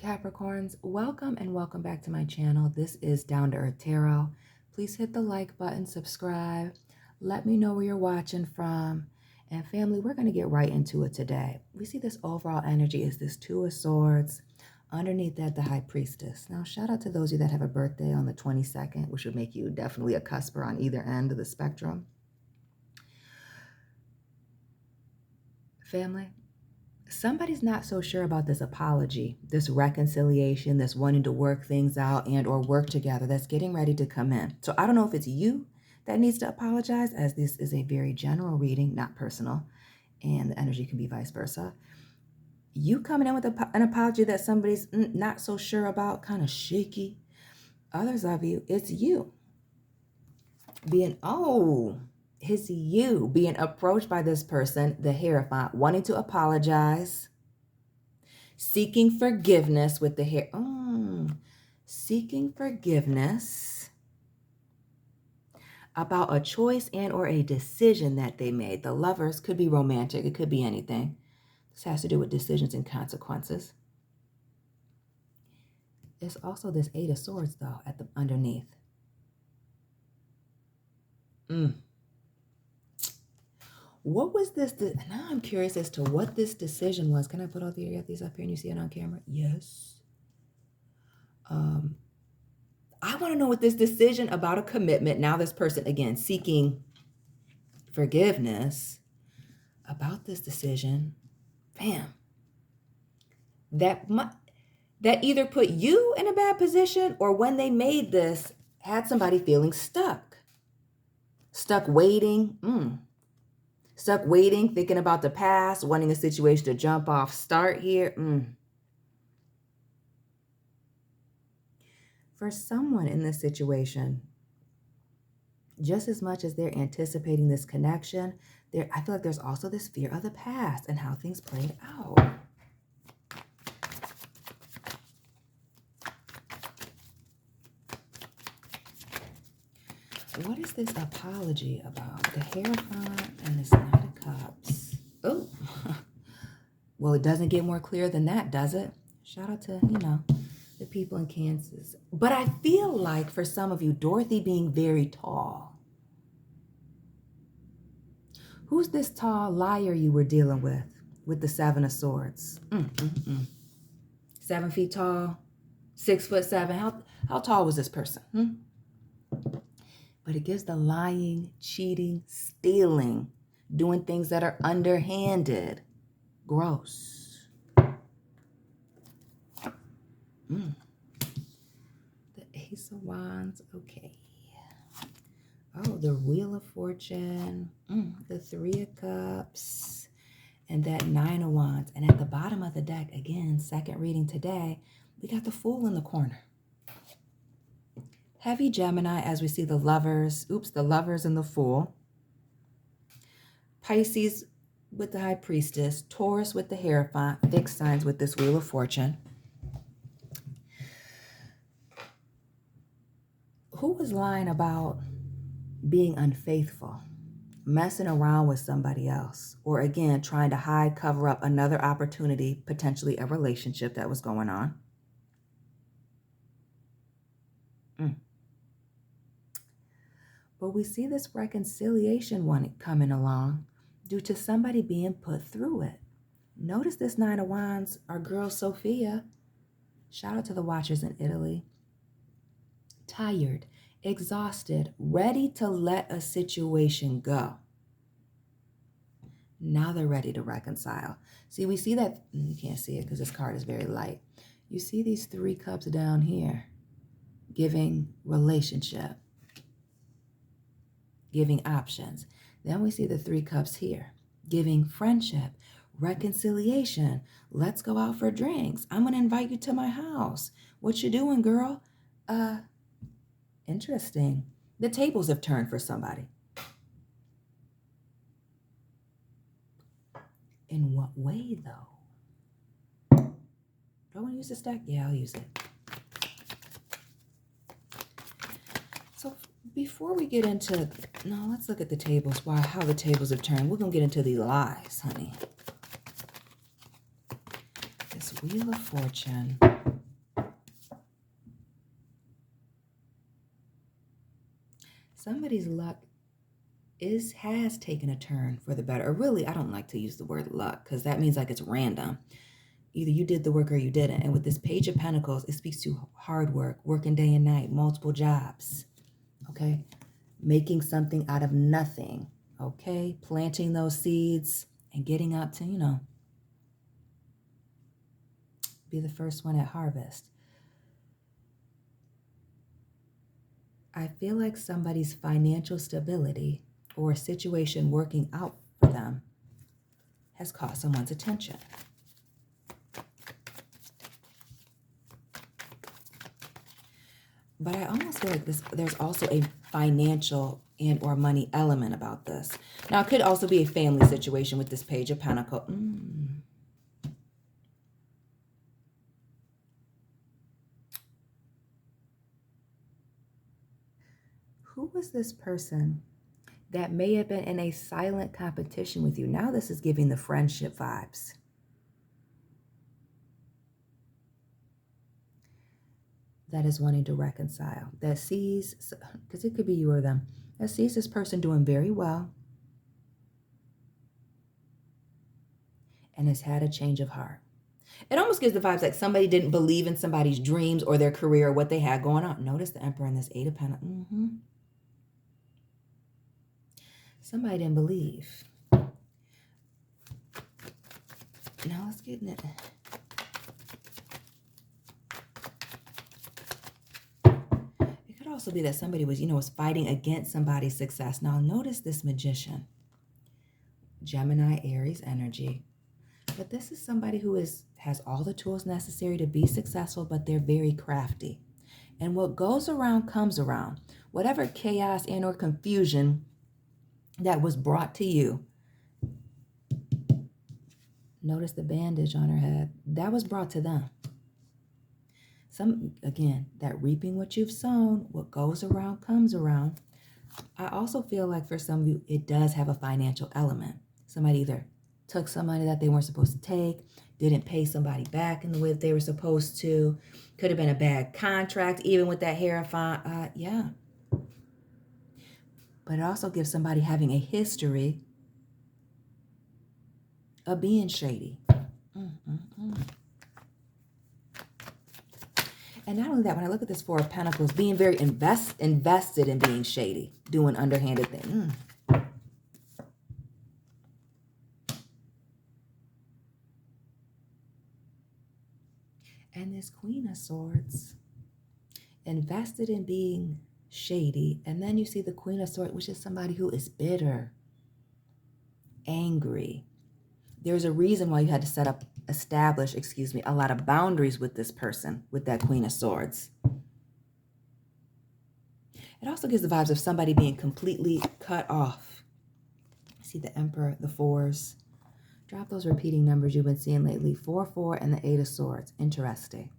Capricorns, welcome and welcome back to my channel. This is Down to Earth Tarot. Please hit the like button, subscribe. Let me know where you're watching from. And family, we're going to get right into it today. We see this overall energy is this Two of Swords. Underneath that, the High Priestess. Now, shout out to those of you that have a birthday on the 22nd, which would make you definitely a cusper on either end of the spectrum. Family, somebody's not so sure about this apology, this reconciliation, this wanting to work things out and or work together that's getting ready to come in. So I don't know if it's you that needs to apologize, as this is a very general reading, not personal, and the energy can be vice versa. You coming in with an apology that somebody's not so sure about, kind of shaky. Others of you, it's you it's you being approached by this person, the Hierophant, wanting to apologize, seeking forgiveness with the seeking forgiveness about a choice and or a decision that they made. The Lovers could be romantic. It could be anything. This has to do with decisions and consequences. There's also this Eight of Swords, though, at the underneath. What was this? Now I'm curious as to what this decision was. Can I put all these up here and you see it on camera? Yes. I want to know what this decision about a commitment. Now this person, again, seeking forgiveness about this decision. Bam. That either put you in a bad position or when they made this, had somebody feeling stuck. Stuck waiting. Stuck waiting, thinking about the past, wanting a situation to jump off start here. For someone in this situation, just as much as they're anticipating this connection, I feel like there's also this fear of the past and how things played out. What is this apology about? The Hierophant and this Knight of Cups. Oh, well, it doesn't get more clear than that, does it? Shout out to, the people in Kansas. But I feel like for some of you, Dorothy being very tall. Who's this tall liar you were dealing with the Seven of Swords? 7 feet tall, 6'7". How tall was this person? But it gives the lying, cheating, stealing, doing things that are underhanded. Gross. The Ace of Wands. Okay. Oh, the Wheel of Fortune. The Three of Cups. And that Nine of Wands. And at the bottom of the deck, again, second reading today, we got the Fool in the corner. Heavy Gemini as we see the Lovers. The Lovers and the Fool. Pisces with the High Priestess. Taurus with the Hierophant. Fixed signs with this Wheel of Fortune. Who was lying about being unfaithful? Messing around with somebody else? Or again, trying to hide, cover up another opportunity, potentially a relationship that was going on? But we see this reconciliation one coming along due to somebody being put through it. Notice this Nine of Wands, our girl Sophia. Shout out to the watchers in Italy. Tired, exhausted, ready to let a situation go. Now they're ready to reconcile. See, we see that, you can't see it because this card is very light. You see these 3 cups down here, giving relationship. Giving options. Then we see the 3 cups here, giving friendship, reconciliation. Let's go out for drinks. I'm going to invite you to my house. What you doing, girl? Interesting. The tables have turned for somebody. In what way, though? Do I want to use this deck? Yeah, I'll use it. So before we get into, let's look at the tables, how the tables have turned. We're going to get into the lies, honey. This Wheel of Fortune. somebody's luck has taken a turn for the better. Or really, I don't like to use the word luck because that means like it's random. Either you did the work or you didn't. And with this Page of Pentacles, it speaks to hard work, working day and night, multiple jobs, okay? Making something out of nothing, okay? Planting those seeds and getting out to, be the first one at harvest. I feel like somebody's financial stability or a situation working out for them has caught someone's attention. But I almost feel like there's also a financial and or money element about this. Now, it could also be a family situation with this Page of Pentacles. Who was this person that may have been in a silent competition with you? Now this is giving the friendship vibes. That is wanting to reconcile, that sees, because it could be you or them, that sees this person doing very well and has had a change of heart. It almost gives the vibes like somebody didn't believe in somebody's dreams or their career or what they had going on. Notice the Emperor and this Eight of Pentacles. Somebody didn't believe. Now let's get in it. Also be that somebody was fighting against somebody's success. Now notice this Magician, Gemini, Aries energy, but this is somebody who has all the tools necessary to be successful, but they're very crafty, and what goes around comes around. Whatever chaos and or confusion that was brought to you, notice the bandage on her head, that was brought to them. Again, that reaping what you've sown, what goes around comes around. I also feel like for some of you, it does have a financial element. Somebody either took some money that they weren't supposed to take, didn't pay somebody back in the way that they were supposed to. Could have been a bad contract, even with that Hierophant. Yeah. But it also gives somebody having a history of being shady. And not only that, when I look at this Four of Pentacles, being very invested in being shady, doing underhanded things. And this Queen of Swords, invested in being shady. And then you see the Queen of Swords, which is somebody who is bitter, angry. There's a reason why you had to establish a lot of boundaries with this person, with that Queen of Swords. It also gives the vibes of somebody being completely cut off. See the Emperor, the fours. Drop those repeating numbers you've been seeing lately. 4, 4, and the Eight of Swords. Interesting.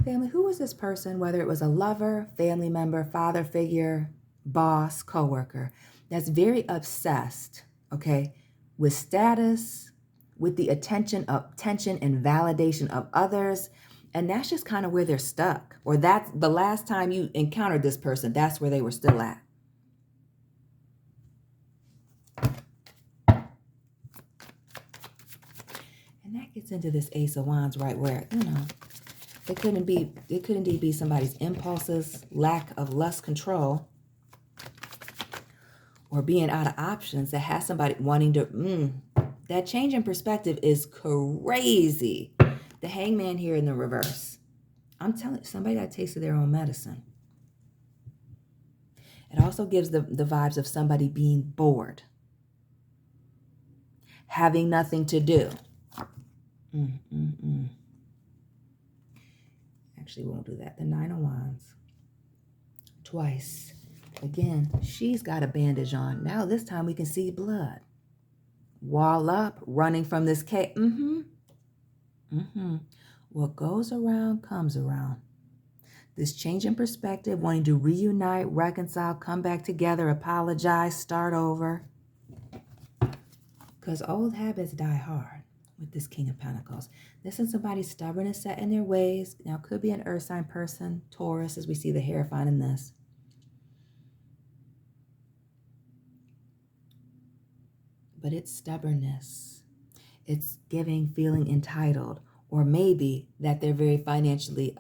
Family, who was this person, whether it was a lover, family member, father figure, boss, coworker, that's very obsessed, okay, with status, with the attention and validation of others, and that's just kind of where they're stuck. Or that's the last time you encountered this person, that's where they were still at. And that gets into this Ace of Wands, right, where, it could indeed be somebody's impulses, lack of lust control, or being out of options that has somebody wanting to, that change in perspective is crazy. The Hangman here in the reverse. I'm telling you, somebody got a taste of their own medicine. It also gives the vibes of somebody being bored, having nothing to do. Actually, we won't do that. The Nine of Wands. Twice. Again, she's got a bandage on. Now this time we can see blood. Wall up, running from this cave. What goes around comes around. This change in perspective, wanting to reunite, reconcile, come back together, apologize, start over. Because old habits die hard. with this King of Pentacles. This is somebody stubborn and set in their ways. Now, it could be an earth sign person, Taurus, as we see the Hierophant in this. But it's stubbornness. It's feeling entitled, or maybe that they're very financially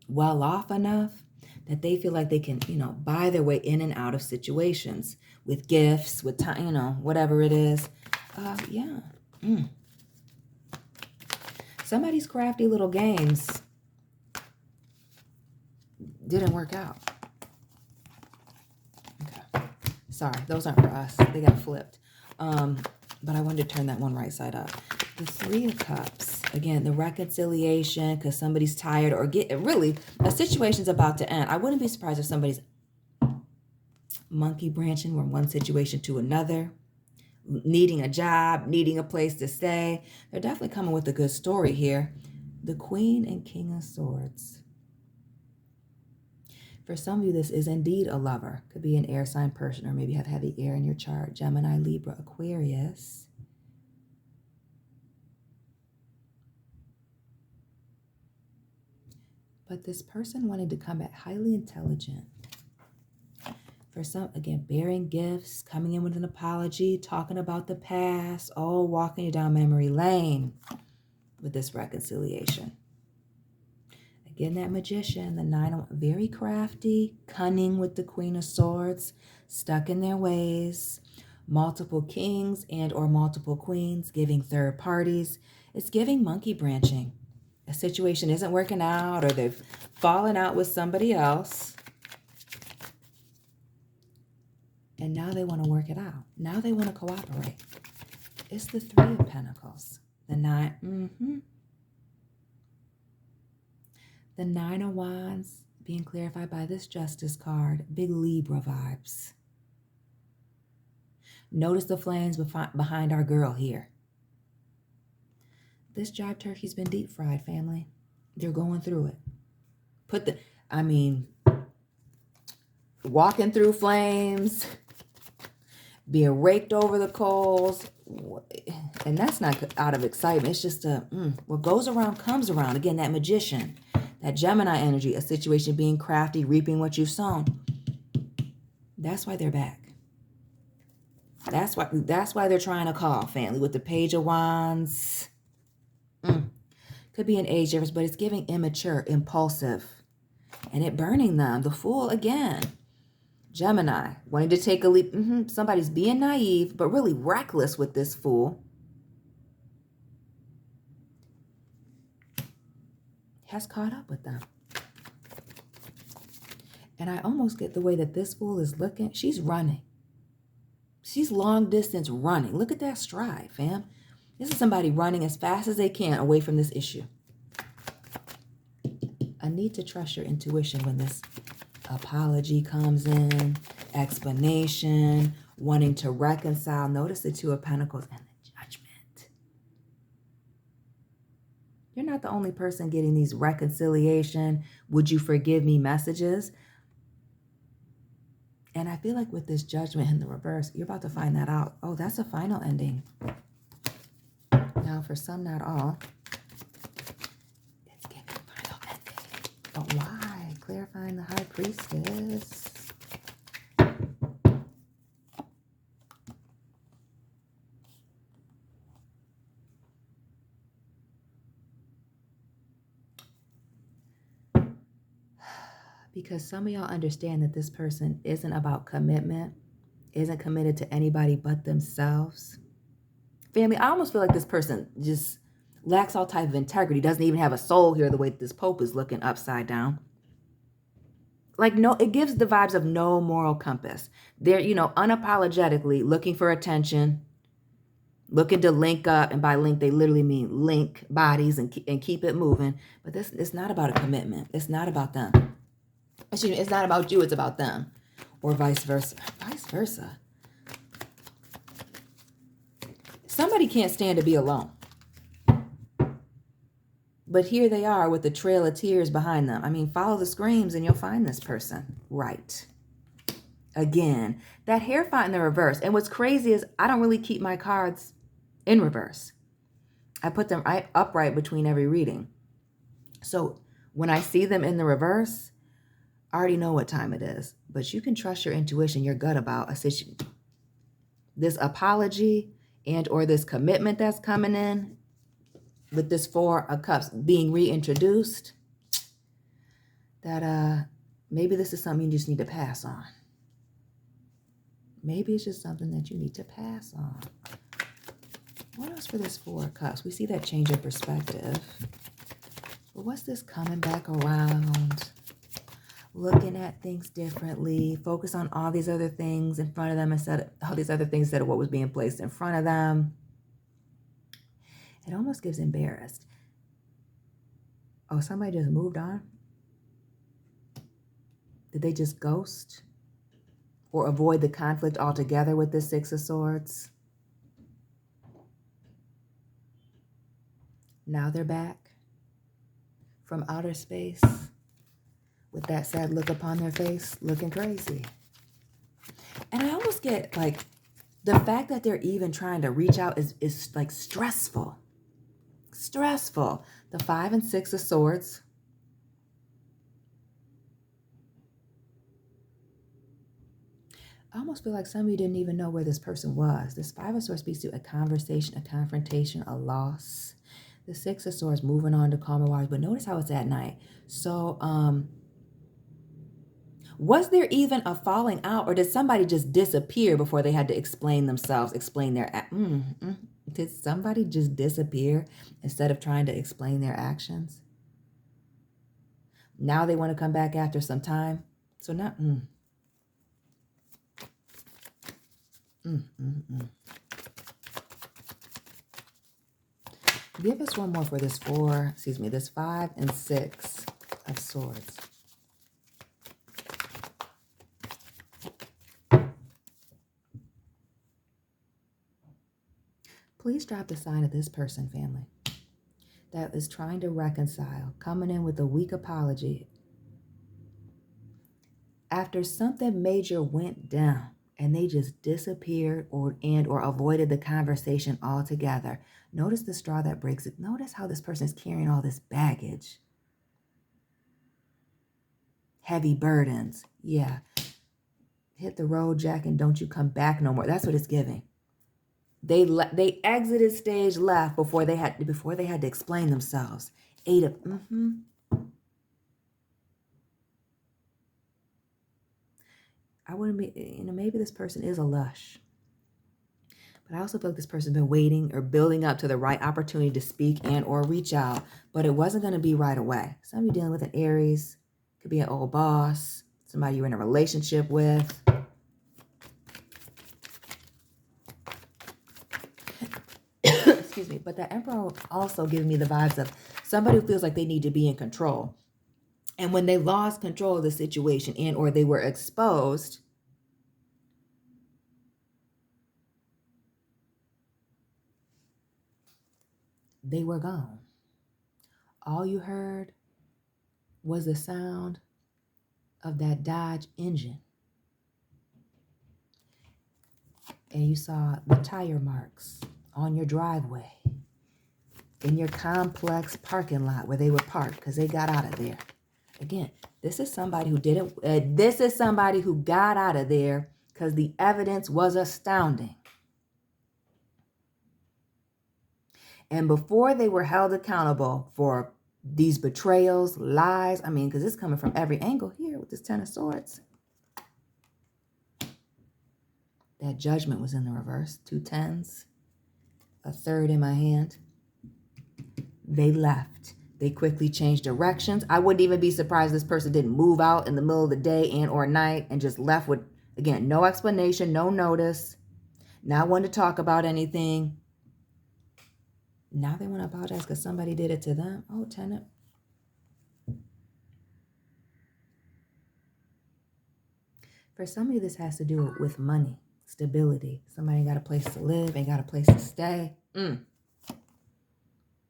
well off enough that they feel like they can, buy their way in and out of situations with gifts, with time, whatever it is. Yeah. Somebody's crafty little games didn't work out. Okay. Sorry, those aren't for us. They got flipped. But I wanted to turn that one right side up. The Three of Cups. Again, the reconciliation because somebody's tired or really, a situation's about to end. I wouldn't be surprised if somebody's monkey branching from one situation to another, needing a job, needing a place to stay. They're definitely coming with a good story here. The Queen and King of Swords. For some of you, this is indeed a lover. Could be an air sign person, or maybe have heavy air in your chart. Gemini, Libra, Aquarius. But this person wanted to come back highly intelligent. For some, again, bearing gifts, coming in with an apology, talking about the past, walking you down memory lane with this reconciliation. Again, that Magician, the Nine, very crafty, cunning with the Queen of Swords, stuck in their ways, multiple kings and or multiple queens, giving third parties. It's giving monkey branching. A situation isn't working out or they've fallen out with somebody else. And now they want to work it out. Now they want to cooperate. It's the Three of Pentacles. The Nine, The Nine of Wands being clarified by this Justice card. Big Libra vibes. Notice the flames behind our girl here. This jive turkey's been deep fried, family. They're going through it. Walking through flames, being raked over the coals. And that's not out of excitement. It's just what goes around comes around. Again, that Magician, that Gemini energy, a situation being crafty, reaping what you've sown. That's why they're back. That's why they're trying to call, family, with the Page of Wands. Could be an age difference, but it's giving immature, impulsive, and it burning them. The Fool again. Gemini, wanting to take a leap. Somebody's being naive, but really reckless with this Fool. Has caught up with them. And I almost get the way that this Fool is looking. She's running. She's long distance running. Look at that stride, fam. This is somebody running as fast as they can away from this issue. I need to trust your intuition when this apology comes in, explanation, wanting to reconcile. Notice the Two of Pentacles and the Judgment. You're not the only person getting these reconciliation, would you forgive me messages. And I feel like with this Judgment in the reverse, you're about to find that out. Oh, that's a final ending. Now, for some, not all, it's giving final ending. But why? Clarifying the High Priestess. Because some of y'all understand that this person isn't about commitment, isn't committed to anybody but themselves. Family, I almost feel like this person just lacks all type of integrity, doesn't even have a soul here the way this Pope is looking upside down. Like, no, it gives the vibes of no moral compass. They're, unapologetically looking for attention, looking to link up. And by link, they literally mean link bodies and keep it moving. But this, it's not about a commitment. It's not about them. Excuse me, it's not about you. It's about them. Or vice versa. Vice versa. Somebody can't stand to be alone. But here they are with the trail of tears behind them. Follow the screams and you'll find this person. Right. Again, that Hierophant in the reverse. And what's crazy is I don't really keep my cards in reverse. I put them upright between every reading. So when I see them in the reverse, I already know what time it is. But you can trust your intuition, your gut about a situation. This apology and or this commitment that's coming in with this Four of Cups being reintroduced, that maybe this is something you just need to pass on. Maybe it's just something that you need to pass on. What else for this Four of Cups? We see that change of perspective. But what's this coming back around? Looking at things differently. Focus on all these other things in front of them instead of all these other things instead of what was being placed in front of them. It almost gives embarrassed. Oh, somebody just moved on? Did they just ghost? Or avoid the conflict altogether with the Six of Swords? Now they're back from outer space with that sad look upon their face, looking crazy. And I almost get like the fact that they're even trying to reach out is like stressful. Stressful. The 5 and 6 of Swords. I almost feel like some of you didn't even know where this person was. This 5 of Swords speaks to a conversation, a confrontation, a loss. The 6 of Swords moving on to calmer waters. But notice how it's at night. So, was there even a falling out, or did somebody just disappear before they had to explain themselves, explain their... Did somebody just disappear instead of trying to explain their actions? Now they want to come back after some time. So now... Give us one more for this this 5 and 6 of Swords. Please drop the sign of this person, family, that is trying to reconcile, coming in with a weak apology. After something major went down and they just disappeared or avoided the conversation altogether. Notice the straw that breaks it. Notice how this person is carrying all this baggage. Heavy burdens. Yeah. Hit the road, Jack, and don't you come back no more. That's what it's giving. They exited stage left before they had to explain themselves. 8 of I wouldn't be, maybe this person is a lush. But I also feel like this person's been waiting or building up to the right opportunity to speak and or reach out. But it wasn't going to be right away. Some of you dealing with an Aries. Could be an old boss. Somebody you're in a relationship with. Excuse me. But the Emperor also gives me the vibes of somebody who feels like they need to be in control. And when they lost control of the situation and or they were exposed, they were gone. All you heard was the sound of that Dodge engine. And you saw the tire marks on your driveway, in your complex parking lot where they were parked because they got out of there. Again, this is somebody who didn't, this is somebody who got out of there because the evidence was astounding. And before they were held accountable for these betrayals, lies, because it's coming from every angle here with this 10 of Swords. That Judgment was in the reverse. 2 10s. A 3rd in my hand. They left. They quickly changed directions. I wouldn't even be surprised this person didn't move out in the middle of the day and or night and just left with, again, no explanation, no notice, not one to talk about anything. Now they want to apologize because somebody did it to them. Oh, tenant. For some of you, this has to do with money, stability. Somebody ain't got a place to live, ain't got a place to stay.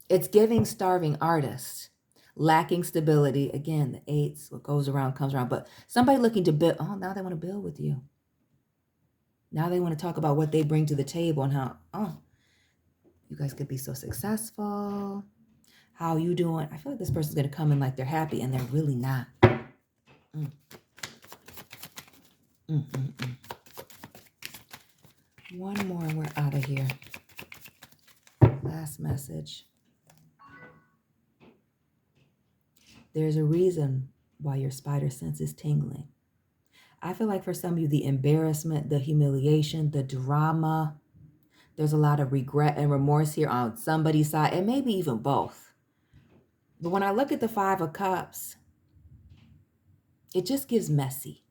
It's giving starving artists, lacking stability. Again, the 8s, what goes around comes around. But somebody looking to build. Oh, now they want to build with you. Now they want to talk about what they bring to the table and how, You guys could be so successful. How you doing? I feel like this person's going to come in like they're happy and they're really not. Mm. One more and we're out of here. Last message. There's a reason why your spider sense is tingling. I feel like for some of you, the embarrassment, the humiliation, the drama, there's a lot of regret and remorse here on somebody's side, and maybe even both. But when I look at the Five of Cups, it just gives messy.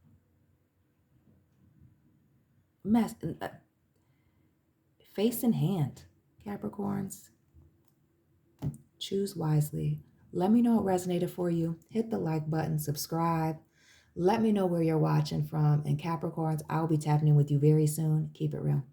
Face in hand, Capricorns. Choose wisely. Let me know what resonated for you. Hit the like button, subscribe. Let me know where you're watching from. And Capricorns, I'll be tapping in with you very soon. Keep it real.